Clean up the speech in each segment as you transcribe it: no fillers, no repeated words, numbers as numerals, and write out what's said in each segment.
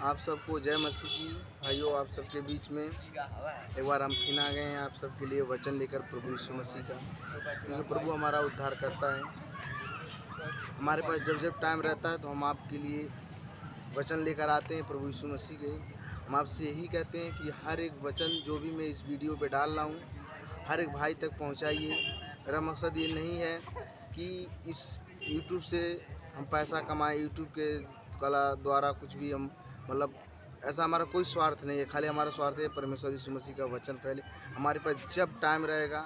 आप सबको जय मसीह की। भाइयों, आप सबके बीच में एक बार हम फिर आ गए हैं आप सबके लिए वचन लेकर प्रभु यीशु मसीह का, क्योंकि प्रभु हमारा उद्धार करता है। हमारे पास जब जब टाइम रहता है तो हम आपके लिए वचन लेकर आते हैं प्रभु यीशु मसीह के। हम आपसे यही कहते हैं कि हर एक वचन जो भी मैं इस वीडियो पे डाल रहा हूँ हर एक भाई तक पहुँचाइए। मेरा मकसद ये नहीं है कि इस यूट्यूब से हम पैसा कमाएं, यूट्यूब के कला द्वारा कुछ भी हम मतलब ऐसा हमारा कोई स्वार्थ नहीं है। खाली हमारा स्वार्थ है परमेश्वर यीशु मसीह का वचन फैले। हमारे पास जब टाइम रहेगा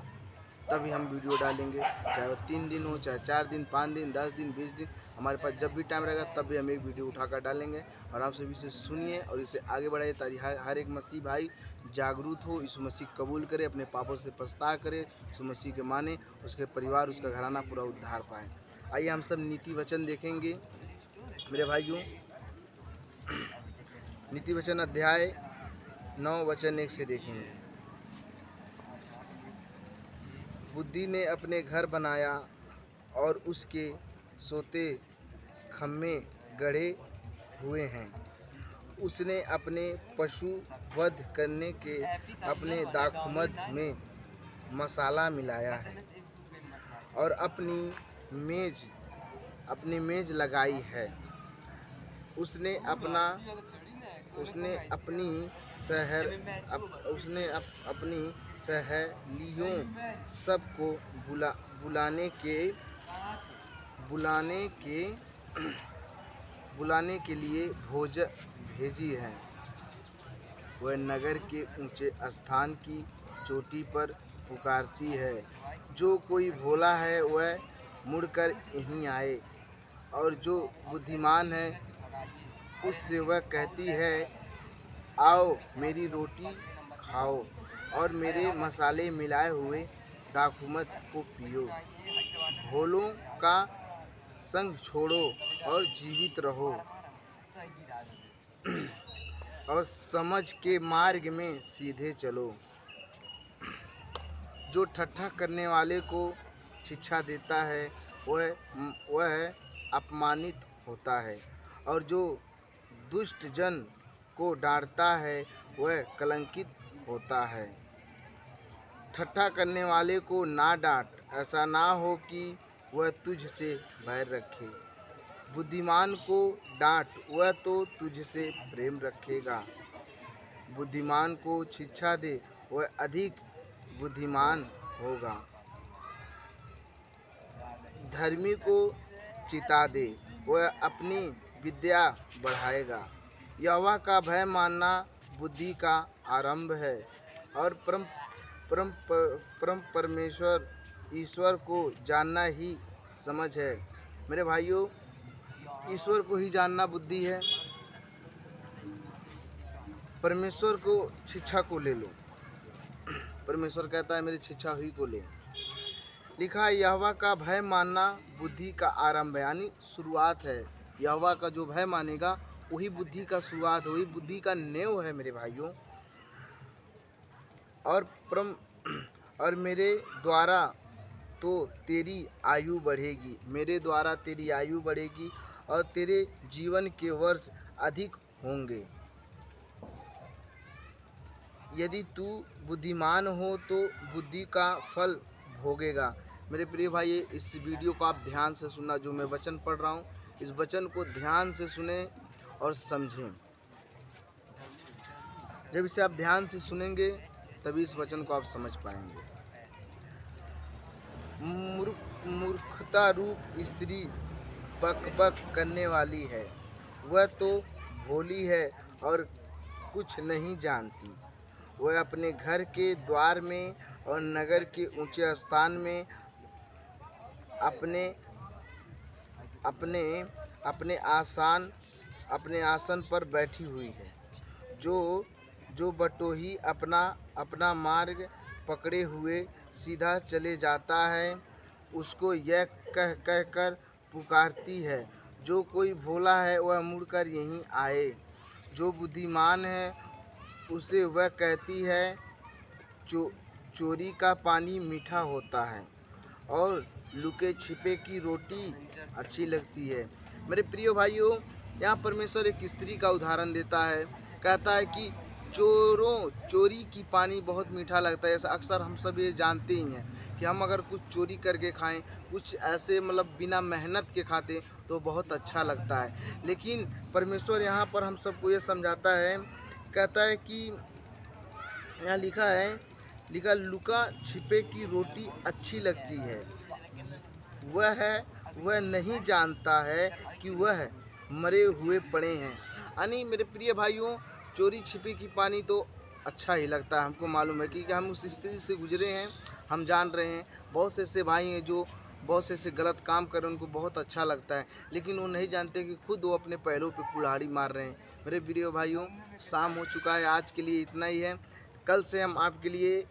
तभी हम वीडियो डालेंगे, चाहे वो 3 दिन हो, चाहे 4 दिन, 5 दिन, 10 दिन, 20 दिन। हमारे पास जब भी टाइम रहेगा तब भी हम एक वीडियो उठाकर डालेंगे। और आप सभी इसे सुनिए और इसे आगे बढ़ाइए ताकि हर एक मसीह भाई जागरूक हो, यीशु मसीह कबूल करे, अपने पापों से पछता करे, यीशु मसीह के माने, उसके परिवार, उसका घराना पूरा उद्धार पाए। आइए हम सब नीति वचन देखेंगे मेरे भाइयों। नीति वचन अध्याय 9 वचन 1 से देखेंगे। बुद्धि ने अपने घर बनाया और उसके सोते खम्मे गढ़े हुए हैं। उसने अपने पशु वध करने के अपने दाखमद में मसाला मिलाया है और अपनी मेज लगाई है। उसने अपनी सहेलियों सबको बुलाने के लिए भोज भेजी है। वह नगर के ऊंचे स्थान की चोटी पर पुकारती है, जो कोई भोला है वह मुड़कर यहीं आए। और जो बुद्धिमान है उससे वह कहती है, आओ मेरी रोटी खाओ और मेरे मसाले मिलाए हुए दाखमद को पियो। भोलों का संग छोड़ो और जीवित रहो और समझ के मार्ग में सीधे चलो। जो ठट्ठा करने वाले को शिक्षा देता है वह अपमानित होता है, और जो दुष्ट जन को डांटता है वह कलंकित होता है। ठट्ठा करने वाले को ना डांट, ऐसा ना हो कि वह तुझसे बैर रखे। बुद्धिमान को डांट, वह तो तुझसे प्रेम रखेगा। बुद्धिमान को शिक्षा दे, वह अधिक बुद्धिमान होगा। धर्मी को चिता दे, वह अपनी विद्या बढ़ाएगा। यहोवा का भय मानना बुद्धि का आरंभ है, और परम परमेश्वर ईश्वर को जानना ही समझ है। मेरे भाइयों, ईश्वर को ही जानना बुद्धि है। परमेश्वर को शिक्षा को ले लो। परमेश्वर कहता है मेरी शिक्षा ही को ले। लिखा है यहोवा का भय मानना बुद्धि का आरंभ है, यानी शुरुआत है। यहोवा का जो भय मानेगा वही बुद्धि का शुरुआत, वही बुद्धि का नेव है मेरे भाइयों। और मेरे द्वारा तो तेरी आयु बढ़ेगी, मेरे द्वारा तेरी आयु बढ़ेगी और तेरे जीवन के वर्ष अधिक होंगे। यदि तू बुद्धिमान हो तो बुद्धि का फल भोगेगा। मेरे प्रिय भाई, इस वीडियो को आप ध्यान से सुनना। जो मैं वचन पढ़ रहा हूँ इस वचन को ध्यान से सुने और समझें। जब इसे आप ध्यान से सुनेंगे तभी इस वचन को आप समझ पाएंगे। मूर्खता रूप स्त्री बकबक करने वाली है, वह तो भोली है और कुछ नहीं जानती। वह अपने घर के द्वार में और नगर के ऊंचे स्थान में अपने आसन पर बैठी हुई है। जो बटोही अपना मार्ग पकड़े हुए सीधा चले जाता है, उसको यह कह कर पुकारती है, जो कोई भोला है वह मुड़कर यहीं आए। जो बुद्धिमान है उसे वह कहती है, चोरी का पानी मीठा होता है और लुके छिपे की रोटी अच्छी लगती है। मेरे प्रिय भाइयों, यहाँ परमेश्वर एक स्त्री का उदाहरण देता है, कहता है कि चोरी की पानी बहुत मीठा लगता है। ऐसा अक्सर हम सब ये जानते ही हैं कि हम अगर कुछ चोरी करके खाएं, कुछ ऐसे मतलब बिना मेहनत के खाते तो बहुत अच्छा लगता है। लेकिन परमेश्वर यहाँ पर हम सबको ये समझाता है, कहता है कि यहाँ लिखा लुका छिपे की रोटी अच्छी लगती है, वह नहीं जानता है कि वह मरे हुए पड़े हैं। यानी मेरे प्रिय भाइयों, चोरी छिपे की पानी तो अच्छा ही लगता है। हमको मालूम है क्योंकि हम उस स्थिति से गुजरे हैं, हम जान रहे हैं। बहुत से ऐसे भाई हैं जो बहुत से ऐसे गलत काम कर रहे हैं, उनको बहुत अच्छा लगता है, लेकिन वो नहीं जानते कि खुद वो अपने पैरों पे कुल्हाड़ी मार रहे हैं। मेरे प्रिय भाइयों, शाम हो चुका है, आज के लिए इतना ही है। कल से हम आपके लिए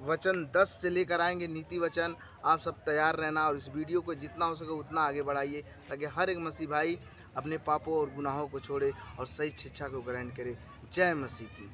वचन 10 से लेकर आएंगे, नीति वचन। आप सब तैयार रहना और इस वीडियो को जितना हो सके उतना आगे बढ़ाइए, ताकि हर एक मसीह भाई अपने पापों और गुनाहों को छोड़े और सही शिक्षा को ग्रहण करे। जय मसीह की।